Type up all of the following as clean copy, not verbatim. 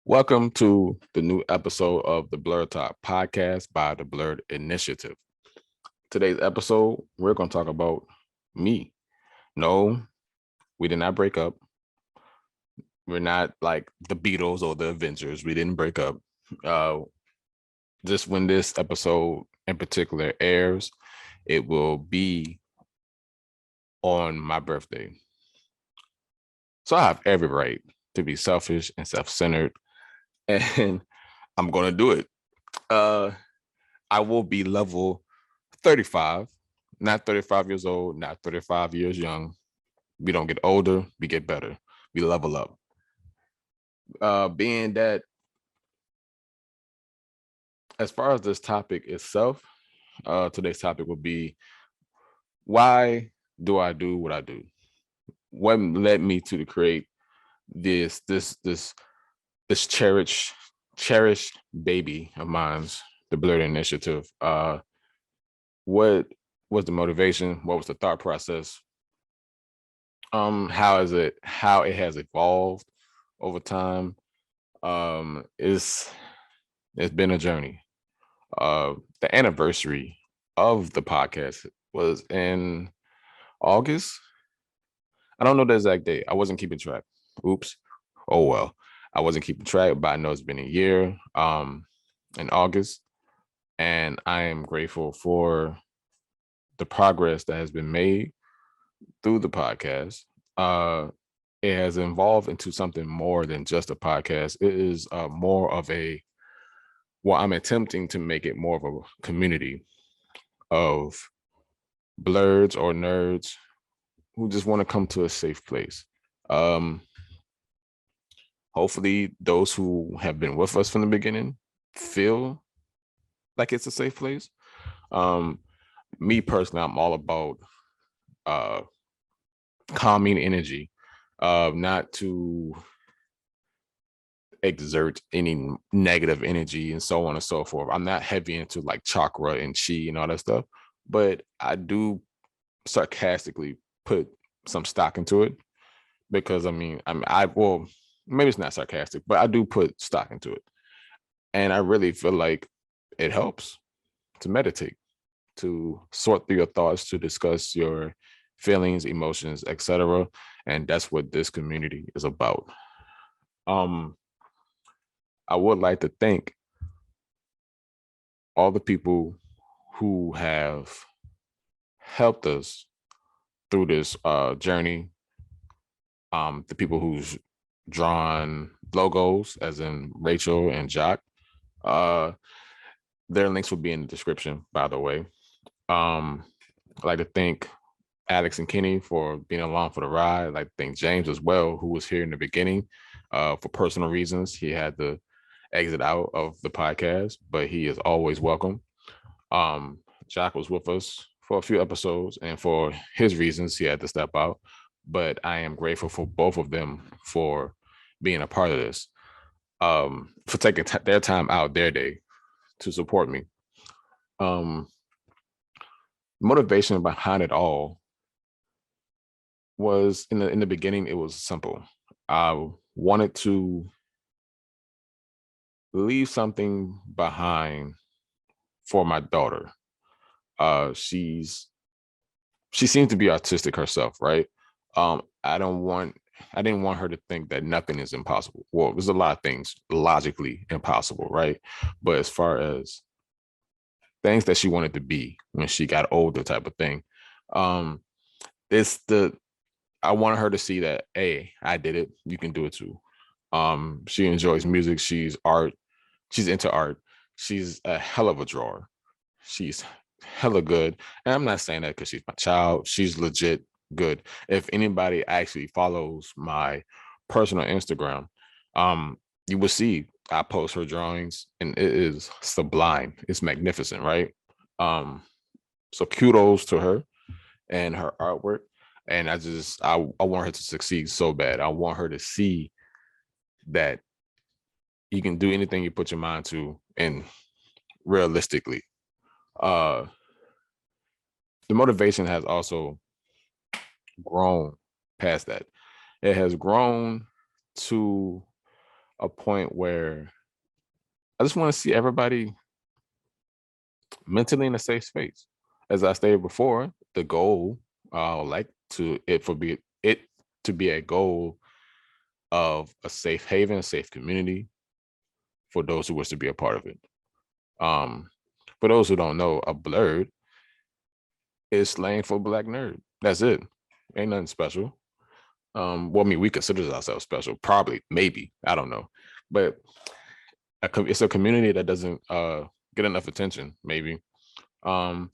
Welcome to the new episode of the Blerd Talk podcast by the Blerd Initiative. Today's episode, we're going to talk about me. No, we did not break up. We're not like the Beatles or the Avengers. We didn't break up. Just when this episode in particular airs, it will be on my birthday. So I have every right to be selfish and self-centered, and I'm going to do it. I will be level 35, not 35 years old, not 35 years young. We don't get older, we get better. We level up. Being that, as far as this topic itself, today's topic will be, why do I do what I do? What led me to create this cherished baby of mine's, the Blerd Initiative? What was the motivation? What was the thought process? How it has evolved over time? It's been a journey. The anniversary of the podcast was in August. I don't know the exact date. I wasn't keeping track. Oops. Oh well. I wasn't keeping track, but I know it's been a year. In August, and I am grateful for the progress that has been made through the podcast. It has evolved into something more than just a podcast. It is more of I'm attempting to make it more of a community of blerds or nerds who just want to come to a safe place. Hopefully those who have been with us from the beginning feel like it's a safe place. Me personally, I'm all about calming energy, not to exert any negative energy and so on and so forth. I'm not heavy into like chakra and chi and all that stuff, but I do sarcastically put some stock into it, because well, maybe it's not sarcastic, but I do put stock into it. And I really feel like it helps to meditate, to sort through your thoughts, to discuss your feelings, emotions, etc. And that's what this community is about. I would like to thank all the people who have helped us through this journey. The people who's drawn logos, as in Rachel and Jock. Their links will be in the description, by the way. I'd like to thank Alex and Kenny for being along for the ride. I'd like to thank James as well, who was here in the beginning. For personal reasons, he had to exit out of the podcast, but he is always welcome. Jack was with us for a few episodes, and for his reasons, he had to step out. But I am grateful for both of them for being a part of this, for taking their time out, their day, to support me. Motivation behind it all was, in the beginning, it was simple. I wanted to leave something behind for my daughter. She seems to be artistic herself, right? I didn't want her to think that nothing is impossible. Well, there's a lot of things logically impossible, right? But as far as things that she wanted to be when she got older, type of thing, I wanted her to see that, hey, I did it, you can do it too. She enjoys music, she's into art, she's a hell of a drawer, she's hella good. And I'm not saying that because she's my child, she's legit good. If anybody actually follows my personal Instagram, you will see I post her drawings, and it is sublime, it's magnificent, right? So kudos to her and her artwork. And I want her to succeed so bad. I want her to see that you can do anything you put your mind to, and realistically. The motivation has also grown past that. It has grown to a point where I just want to see everybody mentally in a safe space. As I stated before, the goal, like to it for be it to be a goal of a safe haven, a safe community for those who wish to be a part of it. Um, for those who don't know, a Blerd is slang for Black nerd. That's it. Ain't nothing special. Well, I mean, we consider ourselves special, probably, maybe, I don't know, but it's a community that doesn't get enough attention. Maybe a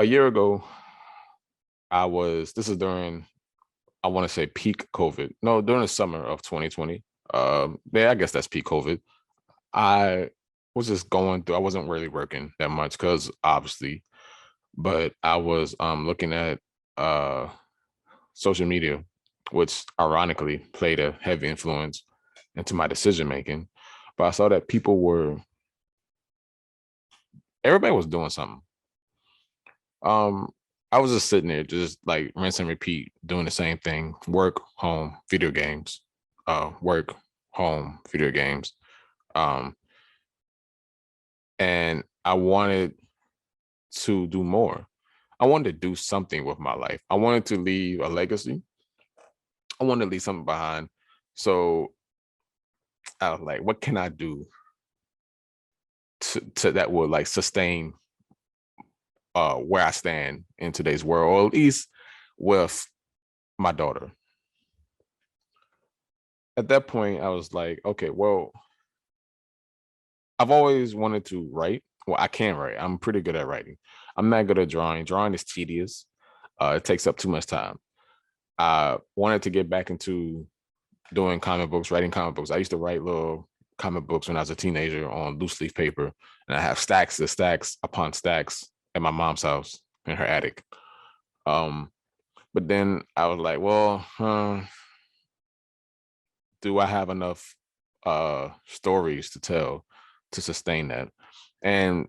year ago, this is during, I want to say peak COVID. No, during the summer of 2020. Yeah, I guess that's peak COVID. I was just going through, I wasn't really working that much because obviously, but I was looking at social media, which ironically played a heavy influence into my decision making. But I saw that everybody was doing something. I was just sitting there, just like rinse and repeat, doing the same thing: work, home, video games, work, home, video games. And I wanted to do more. I wanted to do something with my life. I wanted to leave a legacy. I wanted to leave something behind. So I was like, what can I do to that would like sustain where I stand in today's world, or at least with my daughter. At that point, I was like, okay, well, I've always wanted to write. Well, I can write. I'm pretty good at writing. I'm not good at drawing. Drawing is tedious. It takes up too much time. I wanted to get back into doing comic books, writing comic books. I used to write little comic books when I was a teenager on loose leaf paper, and I have stacks of stacks upon stacks at my mom's house in her attic. But then I was like, well, do I have enough stories to tell to sustain that? And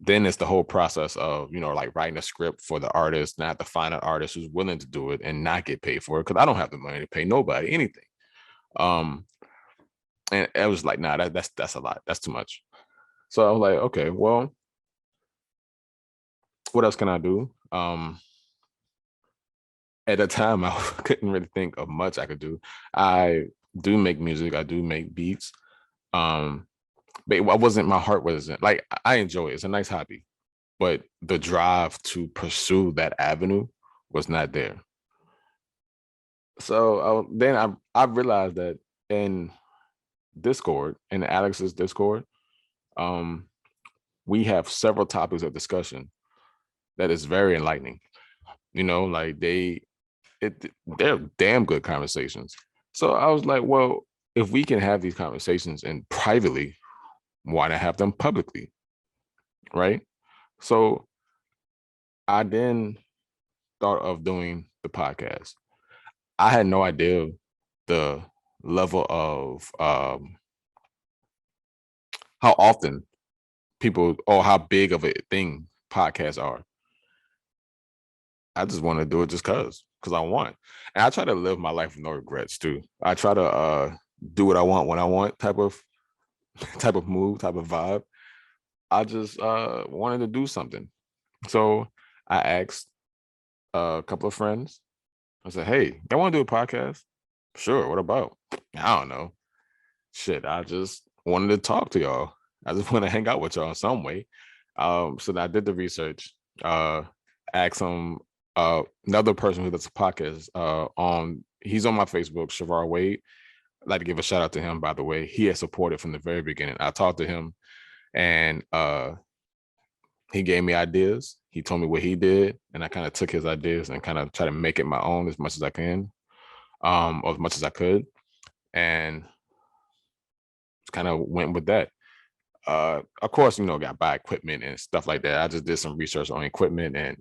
then it's the whole process of, like writing a script for the artist, and I have to find an artist who's willing to do it and not get paid for it because I don't have the money to pay nobody anything. And it was like, nah, that's a lot. That's too much. So I was like, okay, well, what else can I do? At the time, I couldn't really think of much I could do. I do make music. I do make beats. But my heart wasn't like, I enjoy it. It's a nice hobby, but the drive to pursue that avenue was not there. So then I realized that in Discord, in Alex's Discord, um, we have several topics of discussion that is very enlightening. Like they're damn good conversations. So I was like, well, if we can have these conversations and privately, why not have them publicly? Right. So I then thought of doing the podcast. I had no idea the level of how often people, or how big of a thing podcasts are. I just want to do it just because I want. And I try to live my life with no regrets too. I try to do what I want when I want, type of mood, type of vibe. I just wanted to do something. So I asked a couple of friends. I said, hey, y'all want to do a podcast? Sure. What about? I don't know. Shit, I just wanted to talk to y'all. I just want to hang out with y'all in some way. So I did the research, asked some another person who does a podcast he's on my Facebook, Shavar Wade. I'd like to give a shout out to him, by the way. He has supported from the very beginning. I talked to him, and he gave me ideas. He told me what he did, and I kind of took his ideas and kind of try to make it my own as much as I can, or as much as I could, and kind of went with that. Of course, got buy equipment and stuff like that. I just did some research on equipment and,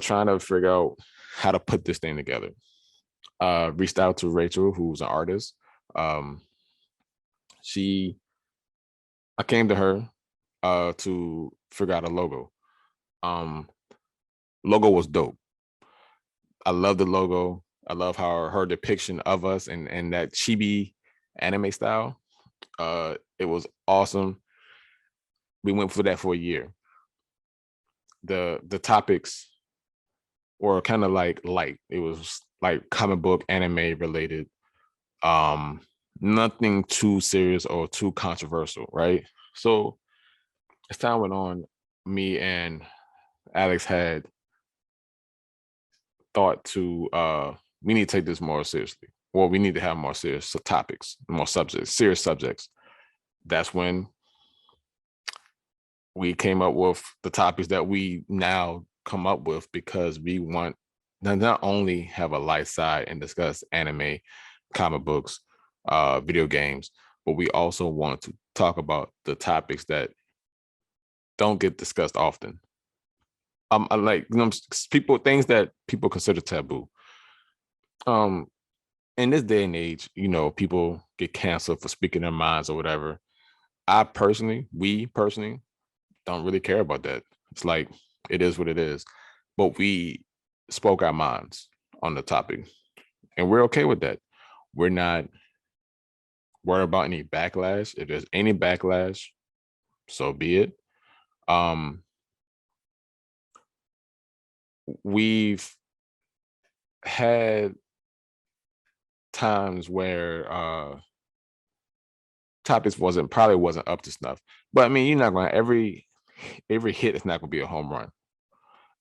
trying to figure out how to put this thing together. Reached out to Rachel, who's an artist. I came to her to figure out a logo. Logo was dope. I love the logo. I love how her depiction of us and that chibi anime style. It was awesome. We went for that for a year. The topics were kind of like light. It was like comic book anime related. Um, Nothing too serious or too controversial, right? So as time went on, me and Alex had thought to we need to take this more seriously. Well, we need to have more serious topics, more subjects, serious subjects. That's when we came up with the topics that we now come up with, because we want to not only have a light side and discuss anime, comic books, video games, but we also want to talk about the topics that don't get discussed often. I like, people, things that people consider taboo. In this day and age, people get canceled for speaking their minds or whatever. We personally don't really care about that. It's like, it is what it is. But we spoke our minds on the topic, and we're okay with that. We're not worried about any backlash. If there's any backlash, so be it. We've had times where topics probably wasn't up to snuff. But I mean, you're not going to every hit is not going to be a home run.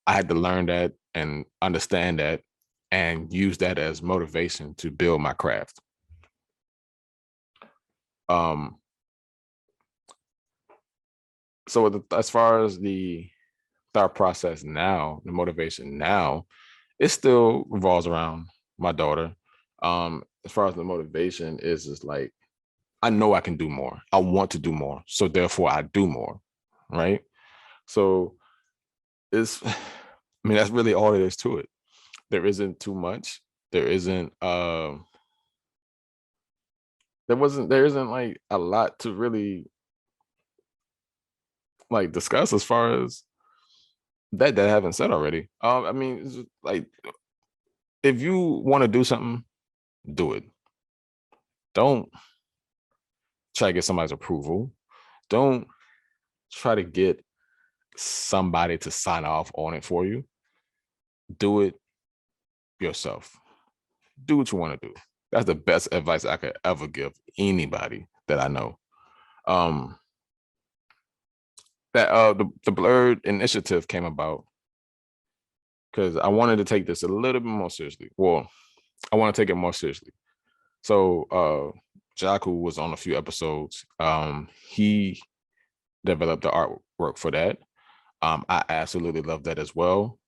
I had to learn that and understand that and use that as motivation to build my craft. So as far as the thought process now, the motivation now, it still revolves around my daughter. As far as the motivation is like, I know I can do more. I want to do more. So therefore I do more. Right. So I mean, that's really all it is to it. There isn't too much. There isn't there isn't like a lot to really like discuss as far as that I haven't said already. I mean, it's just like, if you want to do something, do it. Don't try to get somebody's approval. Don't try to get somebody to sign off on it for you. Do it yourself. Do what you want to do. That's the best advice I could ever give anybody that I know. That the Blerd initiative came about because I wanted to take this a little bit more seriously. Well, I want to take it more seriously. So Jaku was on a few episodes. He developed the artwork for that. I absolutely love that as well.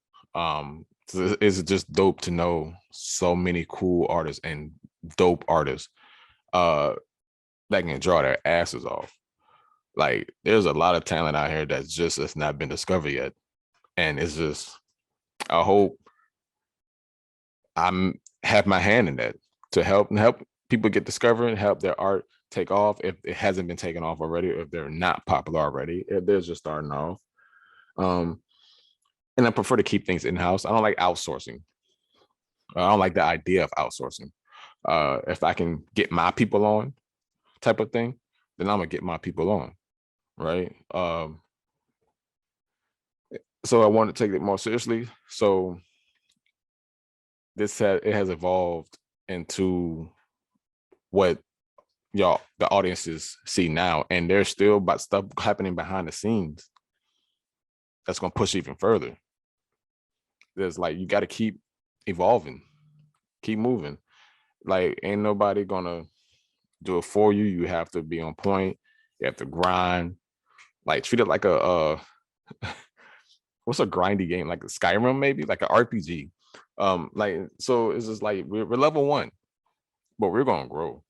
It's just dope to know so many cool artists and dope artists that can draw their asses off. Like, there's a lot of talent out here that's just has not been discovered yet. And it's just, I hope I'm have my hand in that to help people get discovered and help their art take off if it hasn't been taken off already, or if they're not popular already, if they're just starting off. And I prefer to keep things in-house. I don't like outsourcing. I don't like the idea of outsourcing. If I can get my people on type of thing, then I'm gonna get my people on, right? So I want to take it more seriously. So it has evolved into what the audiences see now, and there's still about stuff happening behind the scenes that's gonna push even further. There's like, you got to keep evolving, keep moving. Like, ain't nobody gonna do it for you. You have to be on point. You have to grind. Like, treat it like a what's a grindy game, like a Skyrim, maybe like an RPG. Like, so it's just like we're level 1, but we're gonna grow.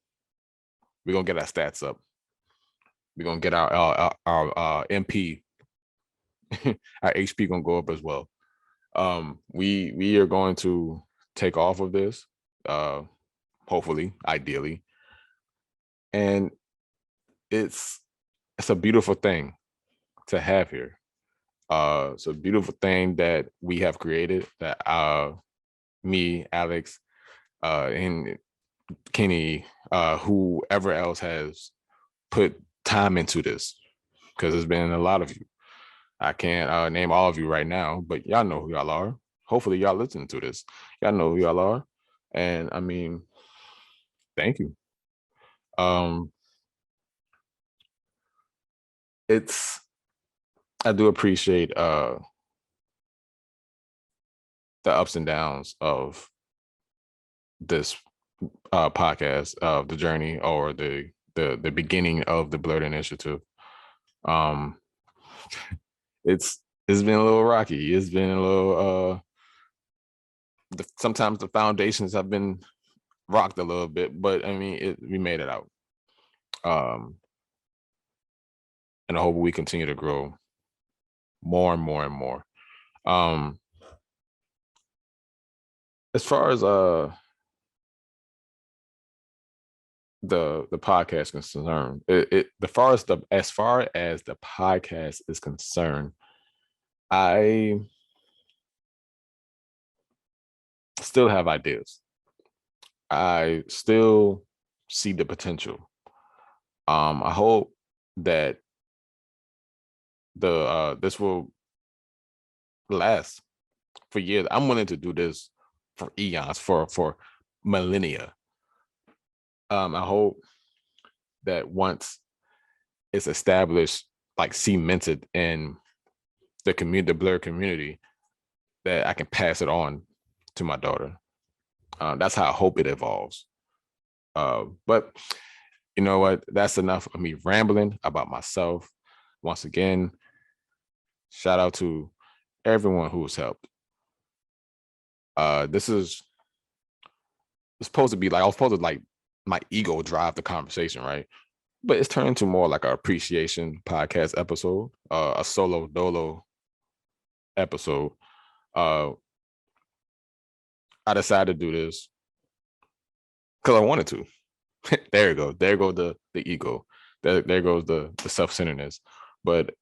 We're gonna get our stats up. We're gonna get our MP, our HP gonna go up as well. We are going to take off of this, hopefully, ideally, and it's a beautiful thing to have here. It's a beautiful thing that we have created, that me, Alex, and Kenny, whoever else has put time into this, because there's been a lot of you. I can't name all of you right now, but y'all know who y'all are. Hopefully y'all listen to this. Y'all know who y'all are. And I mean, thank you. Um, it's I do appreciate the ups and downs of this podcast, of the journey, or the beginning of the Blerd initiative. Um, it's been a little rocky. It's been a little sometimes the foundations have been rocked a little bit, but I mean we made it out. Um, and I hope we continue to grow more and more and more. Um, as far as the podcast is concerned, as far as the podcast is concerned, I still have ideas. I still see the potential. I hope that the this will last for years. I'm willing to do this for eons, for millennia. I hope that once it's established, like cemented in the community, the Blerd community, that I can pass it on to my daughter. That's how I hope it evolves. But you know what? That's enough of me rambling about myself. Once again, shout out to everyone who has helped. This is supposed to be like I was supposed to like my ego drive the conversation, right? But it's turned into more like an appreciation podcast episode, a solo dolo episode. Uh, I decided to do this because I wanted to. There you go. There goes the ego. There goes the self-centeredness. But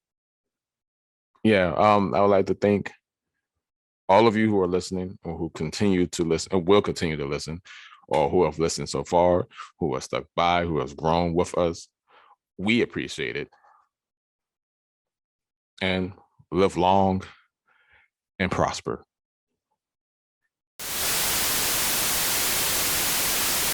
yeah, I would like to thank all of you who are listening, or who continue to listen and will continue to listen, or who have listened so far, who are stuck by, who has grown with us. We appreciate it. And live long and prosper.